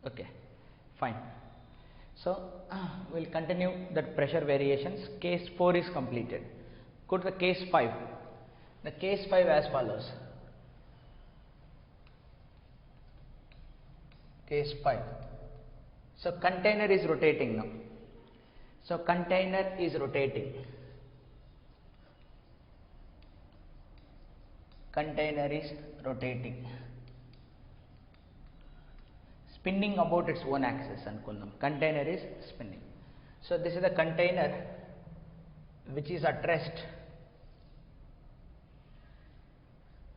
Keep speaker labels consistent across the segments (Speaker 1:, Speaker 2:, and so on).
Speaker 1: Okay, fine. So we'll continue that pressure variations. Case 4 is completed. Go to the case 5. The case 5 as follows. Case 5. So container is rotating now. So container is rotating. Container is rotating. Spinning about its own axis anukundam. Container is spinning. So this is the container which is at rest.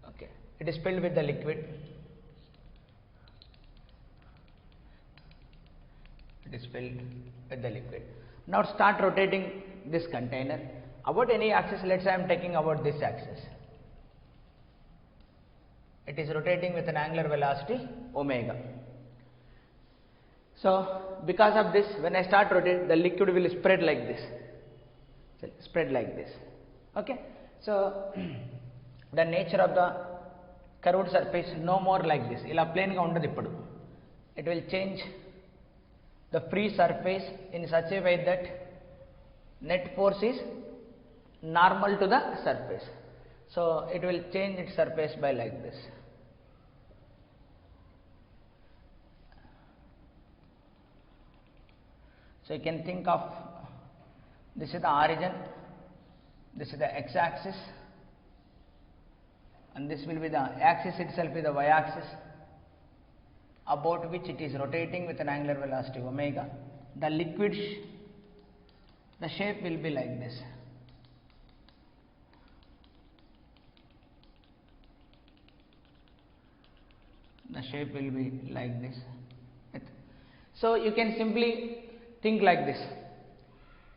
Speaker 1: Okay, it is filled with the liquid. It is filled with the liquid. Now start rotating this container about any axis. Let's say I am taking about this axis. It is rotating with an angular velocity omega. So because of this, when I start rotating, the liquid will spread like this. Spread like this. Okay. So the nature of the curved surface no more like this. Ila plane ga undadu ippudu. It will change the free surface in such a way that net force is normal to the surface. So it will change its surface by like this. So you can think of this is the origin, this is the x-axis, and this will be the axis itself is the y-axis, about which it is rotating with an angular velocity omega. The liquid, the shape will be like this. The shape will be like this. So you can simply think like this.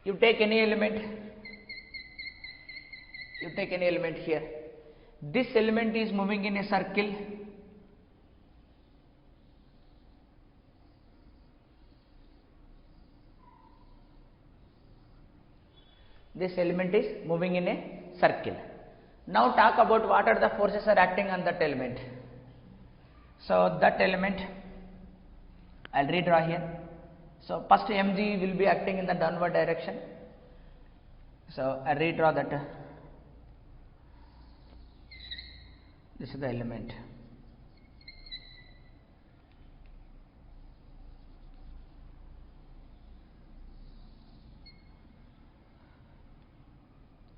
Speaker 1: You take any element. You take any element here. This element is moving in a circle. This element is moving in a circle. Now talk about what are the forces are acting on that element. So that element, I'll redraw here. So first mg will be acting in the downward direction. So I redraw that. This is the element.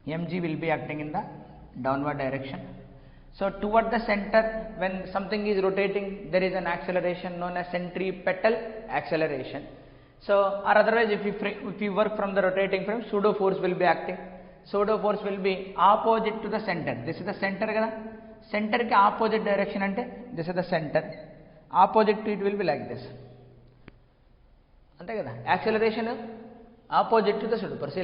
Speaker 1: Mg will be acting in the downward direction. So toward the center, when something is rotating, there is an acceleration known as centripetal acceleration. So or otherwise, if we work from the rotating frame, pseudo force will be acting. Pseudo force will be opposite to the center. This is the center kada. Center ke opposite direction ante this is the center. Opposite to it will be like this. Ante kada. Acceleration opposite to the pseudo force.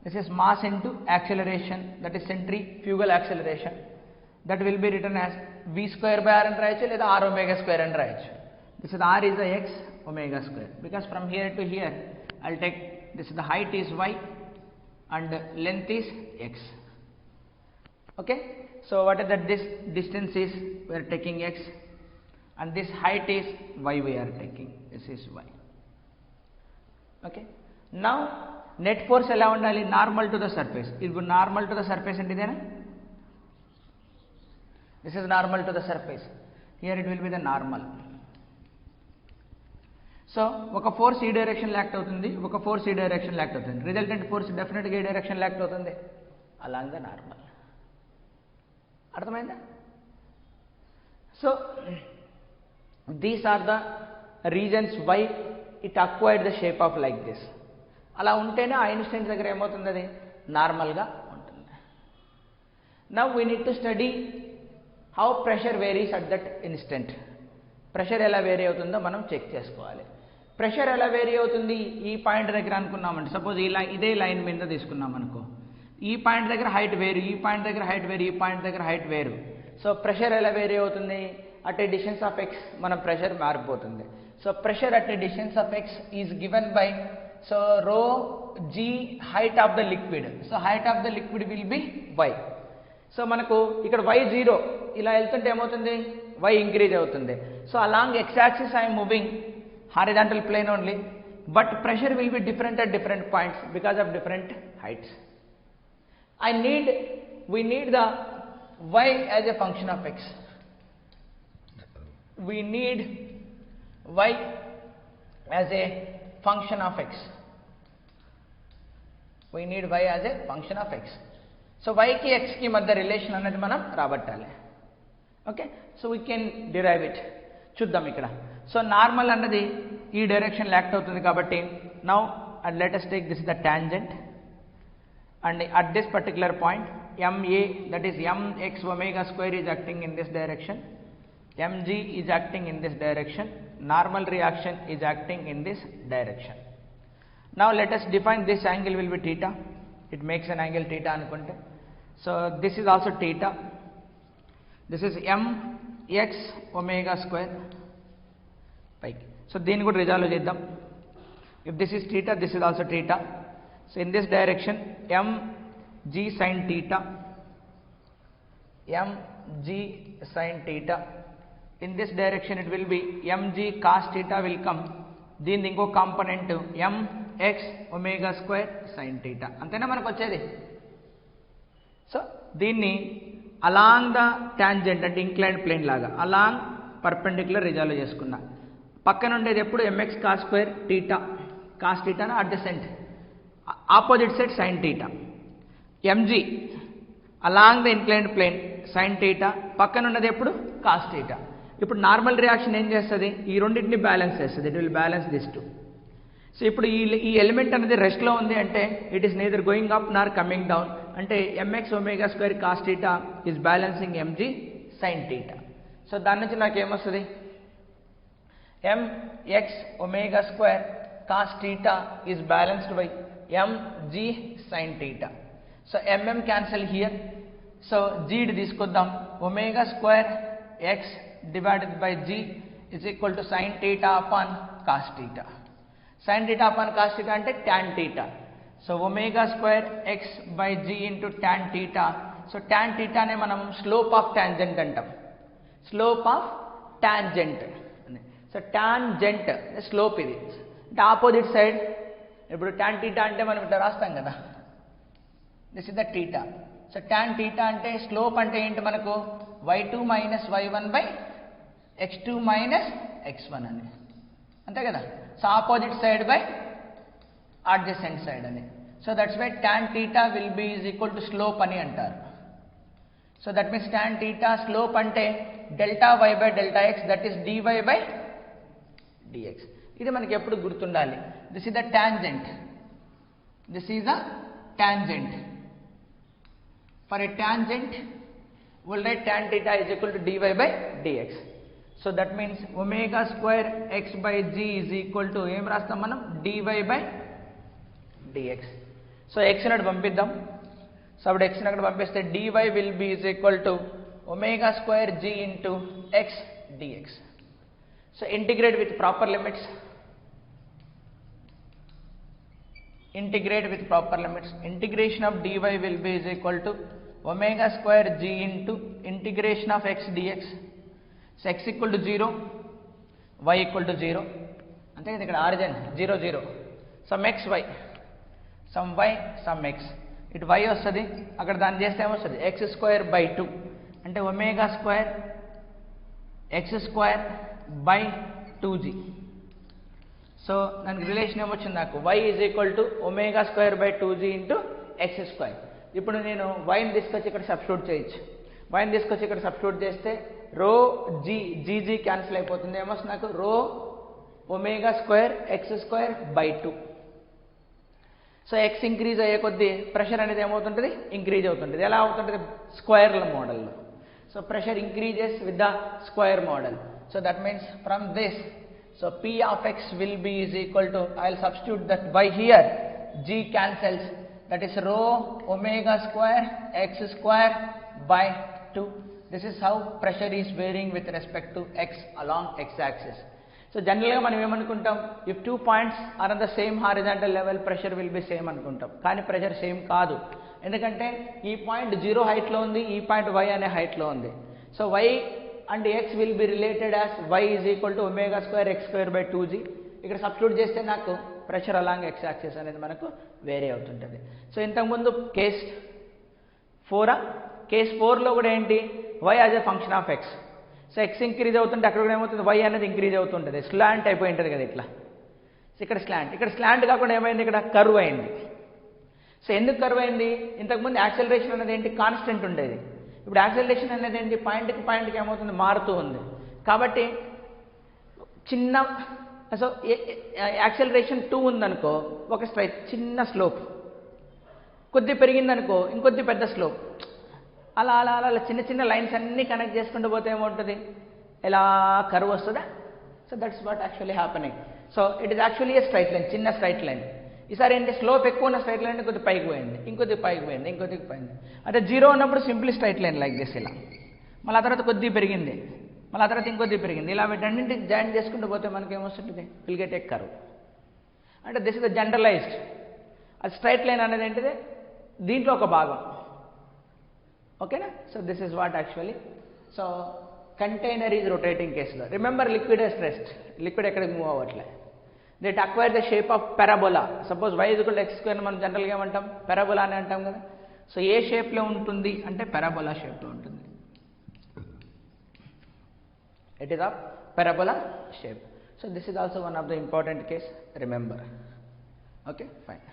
Speaker 1: This is mass into acceleration, that is centrifugal acceleration. That will be written as v square by r and rayachu leda r omega square and rayachu. This is r is the x omega square, because from here to here I'll take this, the height is y and length is x. Okay, so what is that? This distance is we are taking x and this height is y we are taking. This is y. Okay, now net force ela undali? Normal to the surface. It will normal to the surface ante idena. This is normal to the surface. Here it will be the normal. So oka force e direction lo act avutundi, oka force e direction lo act avutundi. Resultant force definitely e direction lo act avutundi along the normal. Arthamainda? So these are the reasons why it acquired the shape of like this. అలా ఉంటేనే ఆ instant దగ్గర ఏమవుతుంది, అది నార్మల్గా ఉంటుంది. Now we need to study how pressure varies at that instant. Pressure ఎలా vary అవుతుందో మనం చెక్ చేసుకోవాలి. ప్రెషర్ ఎలా వేరీ అవుతుంది ఈ పాయింట్ దగ్గర అనుకున్నామంటే, సపోజ్ ఇలా ఇదే లైన్ మీద తీసుకున్నాం అనుకో, ఈ పాయింట్ దగ్గర హైట్ వేరు, ఈ పాయింట్ దగ్గర హైట్ వేరు, ఈ పాయింట్ దగ్గర హైట్ వేరు. సో ప్రెషర్ ఎలా వేరీ అవుతుంది? At a distance of X మన ప్రెషర్ మారిపోతుంది. So pressure at a distance of X is given by, so rho g height of the liquid. So height of the liquid will be y. So manaku ikkada y 0 ila veltunte emoutundi y increase avutundi. So along x-axis I am moving horizontal plane only, but pressure will be different at different points because of different heights. We need the y as a function of x. We need y as a function of x. We need y as a function of x. So y ki x ki madhya relation annadi manam rabattali. Okay, so we can derive it. Chuddam ikkada. So normal annadi ee direction lo act avutundi kabatti, now let us take this is the tangent, and at this particular point MA, that is mx omega square, is acting in this direction, mg is acting in this direction, normal reaction is acting in this direction. Now let us define this angle will be theta. It makes an angle theta anukunte. So this is also theta. This is mx omega square pi. So దీన్ని కూడా resolve చేద్దాం. If this is theta, this is also theta. So in this direction mg sin theta, mg sin theta. In this direction it will be mg cos theta will come. దీని ఇంకో component mx omega square sin theta. అంతేనా మనకు వచ్చేది. So దీన్ని along the tangent అంటే inclined plane లాగా along perpendicular resolve చేసుకున్నా. పక్కన ఉండేది ఎప్పుడు mx cos square theta, cos theta adjacent, opposite side sin theta. mg along the inclined plane sin theta, పక్కన ఉన్నది ఎప్పుడు cos theta. ఇప్పుడు నార్మల్ రియాక్షన్ ఏం చేస్తుంది, ఈ రెండింటిని బ్యాలెన్స్ చేస్తుంది. It will balance this two. So ఇప్పుడు ఈ ఎలిమెంట్ అనేది రెస్ట్లో ఉంది అంటే it is neither going up nor coming down, అంటే mx omega square cos theta is balancing mg sin theta. So దాని నుంచి నాకు ఏమొస్తుంది, mx omega square cos theta is balanced by mg sin theta. So mm cancel here. So g తీసుకొద్దాం. omega square x divided by g is equal to sin theta upon cos theta. Sin theta upon cos theta అంటే tan theta. So omega square x by g into tan theta. So tan theta నే మనం slope of tangent అంటాం. Slope of tangent. So tangent slope ఇది. అంటే opposite side. ఇప్పుడు tan theta అంటే మనం ఇట్లా రాస్తాం కదా. This is the theta. So tan theta అంటే స్లోప్ అంటే ఏంటి మనకు y2 minus y1 by x2 minus x1 అని, అంతే కదా. So opposite side by adjacent side అని. So that's why tan theta will be is equal to slope అని అంటారు. So that means tan theta slope అంటే delta y by delta x, that is dy by dx. ఇది మనకి ఎప్పుడు గుర్తుండాలి. This is the tangent. This is the tangent. For a tangent, we'll write tan theta is equal to dy by dx. So that means omega square x by g is equal to em rastam manam dy by dx. So x nadu pampidam. So appudu x nadu pampiste dy will be is equal to omega square g into x dx. So integrate with proper limits. Integrate with proper limits. Integration of dy will be is equal to omega square g into integration of x dx. So x equal to 0, y equal to 0. అంతే కదా, ఇక్కడ origin 0 0. Some x y, some y some x. ఇటు y వస్తుంది, అక్కడ దాన్ని చేస్తే ఏమొస్తుంది x square by 2, అంటే omega square x square by 2g. So దానికి రిలేషన్ ఏమొచ్చింది నాకు, y is equal to omega square by 2g into X square. ఇప్పుడు నేను వైని తీసుకొచ్చి ఇక్కడ సబ్స్టిట్యూట్ చేయొచ్చు. వైని తీసుకొచ్చి ఇక్కడ సబ్స్టిట్యూట్ చేస్తే రో జీజీ క్యాన్సిల్ అయిపోతుంది. ఏమొస్తుంది నాకు, రో omega square X square by 2. So X increase అయ్యే కొద్దీ ప్రెషర్ అనేది ఏమవుతుంటుంది, ఇంక్రీజ్ అవుతుంటుంది. ఎలా అవుతుంటుంది, స్క్వేర్ల మోడల్లో. So pressure increases with the square model. So that means from this, so P of x will be is equal to, I will substitute that y here, g cancels, that is rho omega square x square by 2. This is how pressure is varying with respect to x along x axis. So generally మనం ఏమనుకుంటాం, if 2 points are on the same horizontal level, pressure will be same అనుకుంటాం. కానీ pressure same కాదు. ఎందుకంటే ఈ point 0 హైట్లో ఉంది, ఈ పాయింట్ y అనే హైట్లో ఉంది. So y and x will be related as y is equal to omega square x square by 2g. ఇక్కడ సబ్స్టిట్యూట్ చేస్తే నాకు ప్రెషర్ అలాంగ్ x యాక్సిస్ అనేది మనకు వేరే అవుతుంటుంది. సో ఇంతకుముందు కేస్ 4 కేస్ 4లో కూడా ఏంటి y as a function of x. So x increase అవుతుంటే అక్కడ కూడా ఏమవుతుంది y అనేది ఇంక్రీజ్ అవుతుంటుంది. స్లాంట్ అయిపోయి ఉంటుంది కదా ఇట్లా. సో ఇక్కడ స్లాంట్ కాకుండా ఏమైంది ఇక్కడ కర్వ్ అయింది. సో ఎందుకు కర్వ్ అయింది? ఇంతకుముందు యాక్సెలరేషన్ అనేది ఏంటి కాన్స్టెంట్ ఉండేది. ఇప్పుడు యాక్సెలరేషన్ అనేది ఏంటి పాయింట్కి ఏమవుతుంది మారుతూ ఉంది. కాబట్టి చిన్న సో యాక్సెలరేషన్ 2 ఉందనుకో ఒక స్ట్రైట్ చిన్న స్లోప్, కొద్ది పెరిగిందనుకో ఇంకొద్ది పెద్ద స్లోప్, అలా అలా అలా చిన్న చిన్న లైన్స్ అన్నీ కనెక్ట్ చేసుకుంటూ పోతే ఏమవుతుంది ఎలా కర్వ్ వస్తుందా. So that's what actually happening. So it is actually a straight line, చిన్న స్ట్రైట్ లైన్. ఈసారి ఏంటి స్లోప్ ఎక్కువ ఉన్న స్ట్రైట్ లైన్ కొద్ది పైకి పోయింది, ఇంకొద్ది పైకి పోయింది, ఇంకొద్ది పోయింది. అంటే 0 ఉన్నప్పుడు simply straight line like this ఇలా, మళ్ళీ ఆ తర్వాత కొద్ది పెరిగింది, మళ్ళీ ఆ తర్వాత ఇంకొద్ది పెరిగింది, ఇలా వీటన్నింటి జాయిన్ చేసుకుంటూ పోతే మనకి ఏమొస్తుంటుంది విల్ గెట్ ఏ కర్వ్. అంటే దిస్ ఇస్ ద జనరలైజ్డ్. అది స్ట్రైట్ లైన్ అనేది ఏంటిది దీంట్లో ఒక భాగం. ఓకేనా? So this is what actually. So container is rotating కేసులో remember liquid has rest, liquid ఎక్కడికి మూవ్ అవ్వట్లే. That acquire the shape of parabola. Suppose y equal x square మనం జనరల్గా ఏమంటాం పారాబోలా అని అంటాం కదా. సో ఏ షేప్లో ఉంటుంది అంటే పారాబోలా షేప్లో ఉంటుంది. It is of parabola shape. So this is also one of the important case, remember. Okay fine.